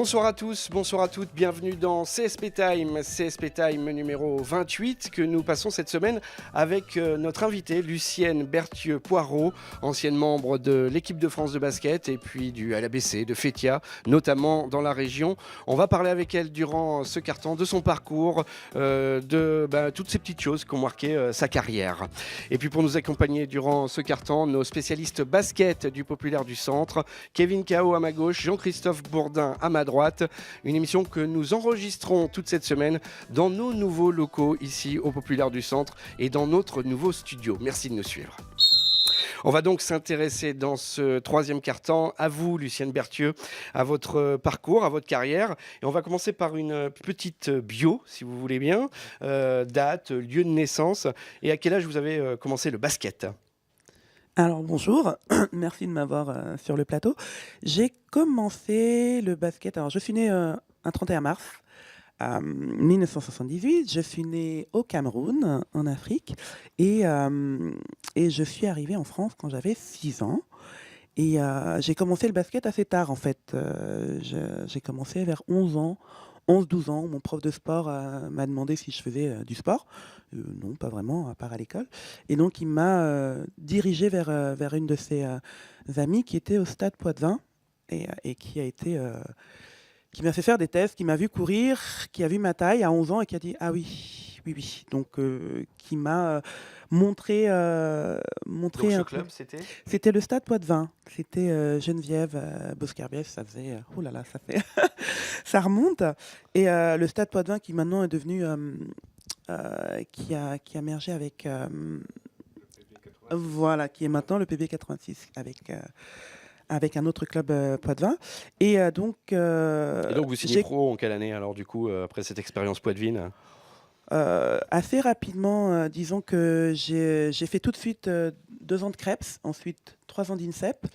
Bonsoir à tous, bonsoir à toutes, bienvenue dans CSP Time numéro 28 que nous passons cette semaine avec notre invitée Lucienne Berthieu-Poirot, ancienne membre de l'équipe de France de basket et puis du LABC, de FETIA, notamment dans la région. On va parler avec elle durant ce quart-temps de son parcours, de toutes ces petites choses qui ont marqué sa carrière. Et puis pour nous accompagner durant ce quart-temps, nos spécialistes basket du Populaire du Centre, Kevin Cao à ma gauche, Jean-Christophe Bourdin à ma droite. Une émission que nous enregistrons toute cette semaine dans nos nouveaux locaux ici au Populaire du Centre et dans notre nouveau studio. Merci de nous suivre. On va donc s'intéresser dans ce troisième quart-temps à vous, Lucienne Berthieu, à votre parcours, à votre carrière. Et on va commencer par une petite bio, si vous voulez bien. Date, lieu de naissance et à quel âge vous avez commencé le basket ? Alors bonjour, merci de m'avoir sur le plateau. J'ai commencé le basket, alors je suis né un 31 mars 1978, je suis né au Cameroun, en Afrique, et je suis arrivé en France quand j'avais 6 ans. Et j'ai commencé le basket assez tard en fait, j'ai commencé vers 11 ans. 11-12 ans, mon prof de sport m'a demandé si je faisais du sport. Non, pas vraiment, à part à l'école. Et donc, il m'a dirigé vers une de ses amies qui était au Stade Poitvin et qui m'a fait faire des tests, qui m'a vu courir, qui a vu ma taille à 11 ans et qui a dit « Ah oui, oui, oui ». Donc, qui m'a montré Donc ce un club, peu. C'était le Stade Poitvin. C'était Geneviève Boscarbiès. Ça faisait... Oh là là, ça fait... ça remonte. Et le Stade Poitvin qui maintenant est devenu... qui a émergé avec... voilà, qui est maintenant le PB86 avec un autre club Poitvin. Et donc vous signez pro en quelle année alors du coup, après cette expérience poitevine ? Assez rapidement, disons que j'ai fait tout de suite 2 ans de Crêpes, ensuite 3 ans d'INSEP,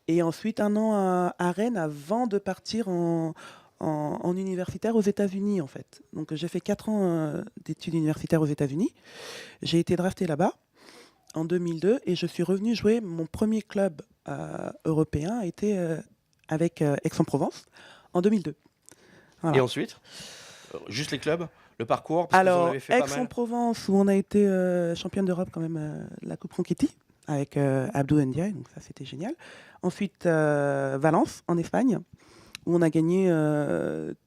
et ensuite 1 an à Rennes avant de partir en universitaire aux États-Unis en fait. Donc j'ai fait 4 ans d'études universitaires aux États-Unis. J'ai été drafté là-bas en 2002 et je suis revenu jouer. Mon premier club européen a été avec Aix-en-Provence en 2002. Voilà. Et ensuite, juste les clubs ? Le parcours, parce que vous en Alors, avez fait pas mal. Aix-en-Provence, où on a été championne d'Europe quand même, la Coupe Ronchetti, avec Abdou Ndiaye, donc ça c'était génial. Ensuite, Valence, en Espagne, où on a gagné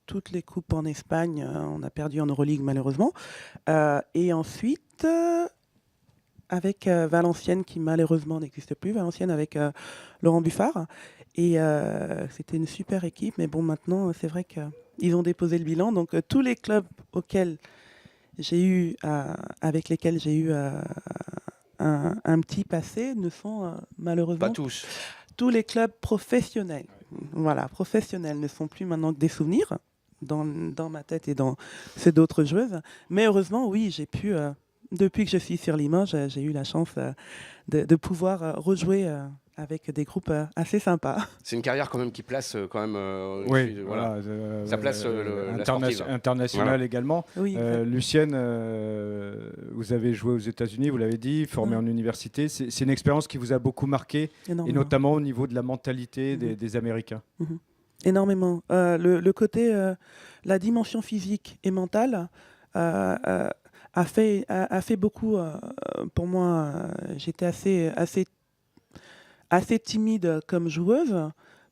toutes les coupes en Espagne. On a perdu en Euroleague malheureusement. Et ensuite, avec Valenciennes, qui malheureusement n'existe plus, Valenciennes avec Laurent Buffard. Et c'était une super équipe, mais bon, maintenant, c'est vrai qu'ils ont déposé le bilan. Donc, tous les clubs avec lesquels j'ai eu un petit passé ne sont malheureusement... Pas tous. Tous les clubs professionnels, voilà, professionnels ne sont plus maintenant que des souvenirs dans ma tête et dans ceux d'autres joueuses. Mais heureusement, oui, j'ai pu... depuis que je suis sur Limoges, j'ai eu la chance de pouvoir rejouer avec des groupes assez sympas. C'est une carrière quand même qui place quand même. Oui, voilà. Ça place la sportive. International voilà. Également. Oui, Lucienne, vous avez joué aux États-Unis, vous l'avez dit, formée en université. C'est une expérience qui vous a beaucoup marqué, et notamment au niveau de la mentalité des Américains. Énormément. Le côté, la dimension physique et mentale a fait beaucoup pour moi. J'étais assez timide comme joueuse,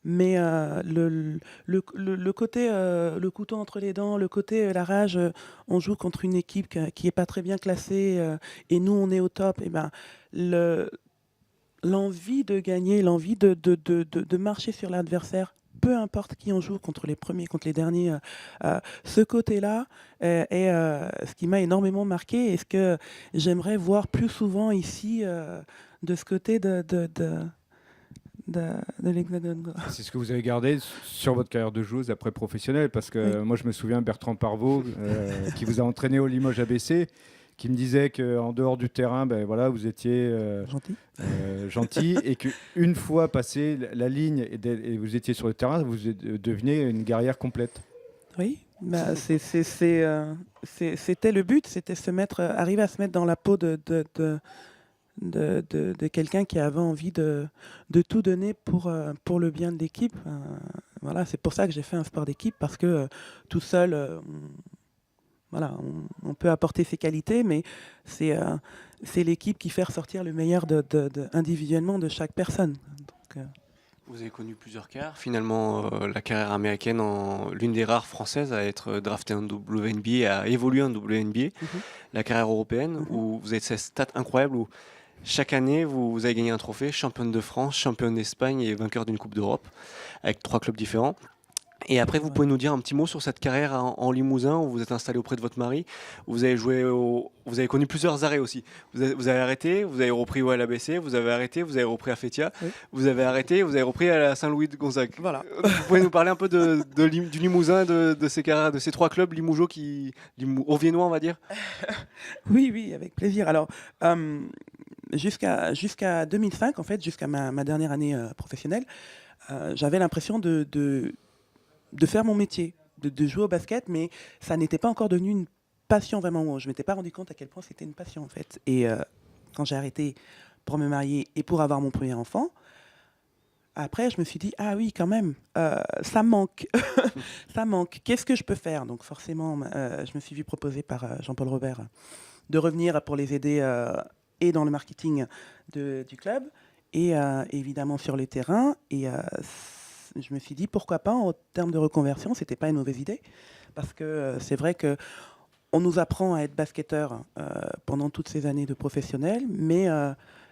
mais le côté le couteau entre les dents, le côté la rage, on joue contre une équipe qui est pas très bien classée et nous on est au top, et ben l'envie de gagner, l'envie de marcher sur l'adversaire, peu importe qui on joue, contre les premiers, contre les derniers, ce côté-là est ce qui m'a énormément marqué et ce que j'aimerais voir plus souvent ici de ce côté de l'Hexagone. C'est ce que vous avez gardé sur votre carrière de joueuse après professionnelle, parce que moi je me souviens Bertrand Parvot qui vous a entraîné au Limoges ABC, qui me disait qu'en dehors du terrain, ben voilà, vous étiez gentil et qu'une fois passé la ligne et vous étiez sur le terrain, vous deveniez une guerrière complète. Oui, bah, c'était le but, c'était arriver à se mettre dans la peau de quelqu'un qui avait envie de tout donner pour le bien de l'équipe. voilà, c'est pour ça que j'ai fait un sport d'équipe, parce que tout seul, on peut apporter ses qualités, mais c'est c'est l'équipe qui fait ressortir le meilleur individuellement de chaque personne. Donc, Vous avez connu plusieurs carrières. Finalement, la carrière américaine, l'une des rares françaises à être draftée en WNBA, à évoluer en WNBA. La carrière européenne, où vous avez cette stat incroyable, où chaque année, vous avez gagné un trophée, championne de France, championne d'Espagne et vainqueur d'une Coupe d'Europe, avec 3 clubs différents. Et après, vous pouvez nous dire un petit mot sur cette carrière en Limousin, où vous êtes installé auprès de votre mari, où vous avez vous avez connu plusieurs arrêts aussi. Vous avez arrêté, vous avez repris au LABC, vous avez arrêté, vous avez repris à Fétia, vous avez arrêté, vous avez repris à la Saint-Louis de Gonzague. Voilà. Vous pouvez nous parler un peu du Limousin, de ces carrières, de ces 3 clubs limougeaux auviennois, on va dire. Oui, avec plaisir. Alors, jusqu'à 2005, en fait, jusqu'à ma dernière année professionnelle, j'avais l'impression de faire mon métier, de jouer au basket, mais ça n'était pas encore devenu une passion vraiment. Je ne m'étais pas rendu compte à quel point c'était une passion, en fait. Et quand j'ai arrêté pour me marier et pour avoir mon premier enfant, après, je me suis dit, ah oui, quand même, ça manque. Ça manque. Qu'est-ce que je peux faire? Donc forcément, je me suis vu proposer par Jean-Paul Robert de revenir pour les aider et dans le marketing du club et évidemment sur le terrain. Et je me suis dit, pourquoi pas, en termes de reconversion, c'était pas une mauvaise idée. Parce que c'est vrai qu'on nous apprend à être basketteur pendant toutes ces années de professionnel, mais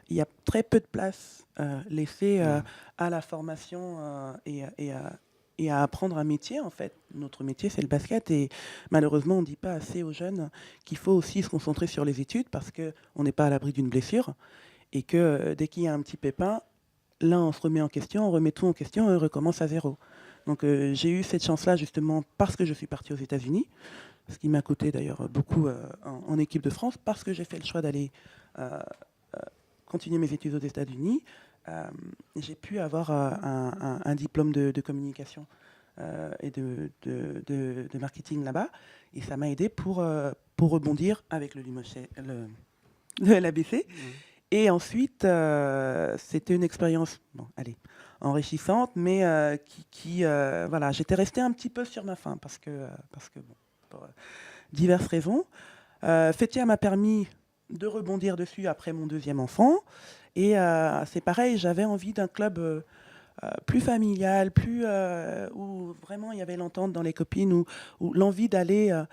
il y a très peu de place laissée à la formation et à apprendre un métier, en fait. Notre métier, c'est le basket. Et malheureusement, on ne dit pas assez aux jeunes qu'il faut aussi se concentrer sur les études parce qu'on n'est pas à l'abri d'une blessure. Et que dès qu'il y a un petit pépin, là, on se remet en question, on remet tout en question et on recommence à zéro. Donc j'ai eu cette chance-là justement parce que je suis partie aux États-Unis, ce qui m'a coûté d'ailleurs beaucoup en équipe de France, parce que j'ai fait le choix d'aller continuer mes études aux États-Unis. J'ai pu avoir un diplôme de communication et de marketing là-bas, et ça m'a aidé pour rebondir avec le LABC. Et ensuite, c'était une expérience enrichissante, mais voilà, j'étais restée un petit peu sur ma faim parce que pour diverses raisons. Fétia m'a permis de rebondir dessus après mon deuxième enfant. Et c'est pareil, j'avais envie d'un club plus familial, où vraiment il y avait l'entente dans les copines, où l'envie d'aller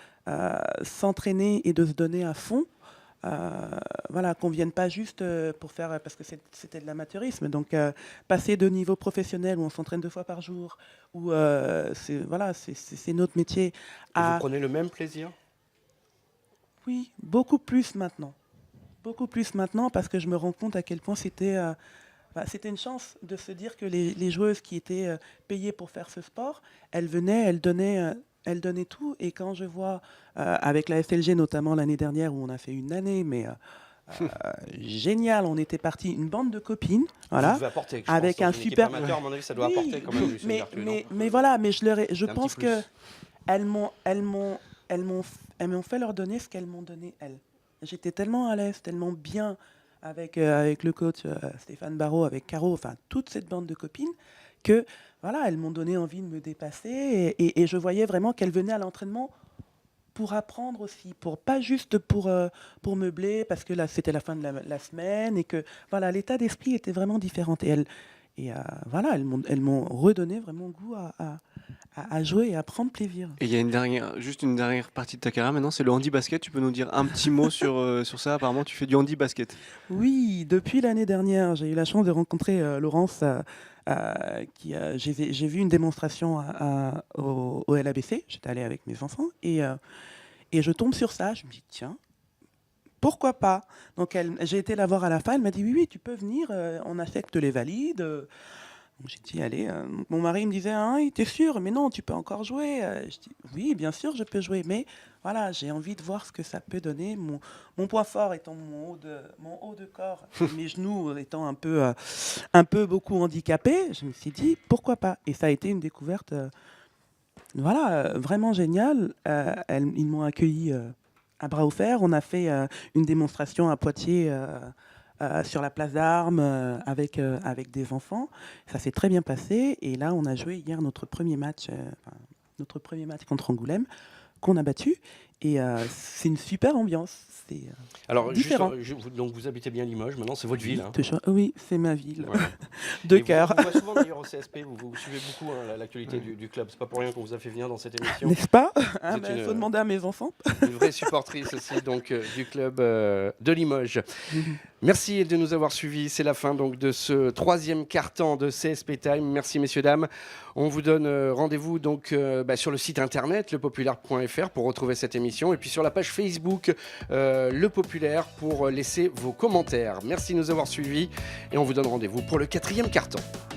s'entraîner et de se donner à fond. Voilà, qu'on ne vienne pas juste pour faire, parce que c'était de l'amateurisme, donc passer de niveau professionnel où on s'entraîne 2 fois par jour, où c'est notre métier. Et vous prenez le même plaisir? Oui, beaucoup plus maintenant, parce que je me rends compte à quel point c'était une chance de se dire que les joueuses qui étaient payées pour faire ce sport, elles venaient, elles donnaient tout. Et quand je vois, avec la FLG notamment l'année dernière, où on a fait une année, mais génial, on était partis, une bande de copines, voilà, apporter, avec un super amateur, à mon avis, ça doit apporter quand même. Mais voilà, mais je pense que elles m'ont fait leur donner ce qu'elles m'ont donné elles. J'étais tellement à l'aise, tellement bien avec le coach Stéphane Barrault, avec Caro, enfin toute cette bande de copines, que voilà, elles m'ont donné envie de me dépasser, et je voyais vraiment qu'elles venaient à l'entraînement pour apprendre aussi, pas juste pour meubler, parce que là c'était la fin de la semaine, et que voilà, l'état d'esprit était vraiment différent. Et voilà, elles m'ont redonné vraiment goût à jouer et à prendre plaisir. Et il y a une dernière partie de ta carrière maintenant, c'est le handi-basket. Tu peux nous dire un petit mot sur ça? Apparemment, tu fais du handi-basket. Oui, depuis l'année dernière, j'ai eu la chance de rencontrer Laurence. J'ai vu une démonstration au LABC. J'étais allée avec mes enfants et je tombe sur ça. Je me dis, tiens, pourquoi pas? Donc j'ai été la voir à la fin. Elle m'a dit, oui, tu peux venir, on affecte les valides. Donc j'ai dit, allez. Mon mari me disait, hein, t'es sûr? Mais non, tu peux encore jouer. Je dis, oui, bien sûr, je peux jouer. Mais voilà, j'ai envie de voir ce que ça peut donner. Mon point fort étant mon haut de corps, mes genoux étant un peu beaucoup handicapés, je me suis dit, pourquoi pas? Et ça a été une découverte vraiment géniale. Ils m'ont accueilli à bras ouverts. On a fait une démonstration à Poitiers sur la place d'Armes avec des enfants. Ça s'est très bien passé. Et là, on a joué hier notre premier match contre Angoulême, qu'on a battu. Et c'est une super ambiance. C'est Alors, différent. donc vous habitez bien Limoges, maintenant c'est votre ville. Hein. Oui, c'est ma ville. Voilà. De Et cœur. On voit souvent d'ailleurs au CSP, vous suivez beaucoup l'actualité du club. C'est pas pour rien qu'on vous a fait venir dans cette émission. N'est-ce pas? C'est Il faut demander à mes enfants. Une vraie supportrice aussi donc, du club de Limoges. Merci de nous avoir suivis. C'est la fin donc de ce 3e quart-temps de CSP Time. Merci messieurs, dames. On vous donne rendez-vous donc sur le site internet lepopulaire.fr pour retrouver cette émission et puis sur la page Facebook Le Populaire pour laisser vos commentaires. Merci de nous avoir suivis et on vous donne rendez-vous pour le 4e quart-temps.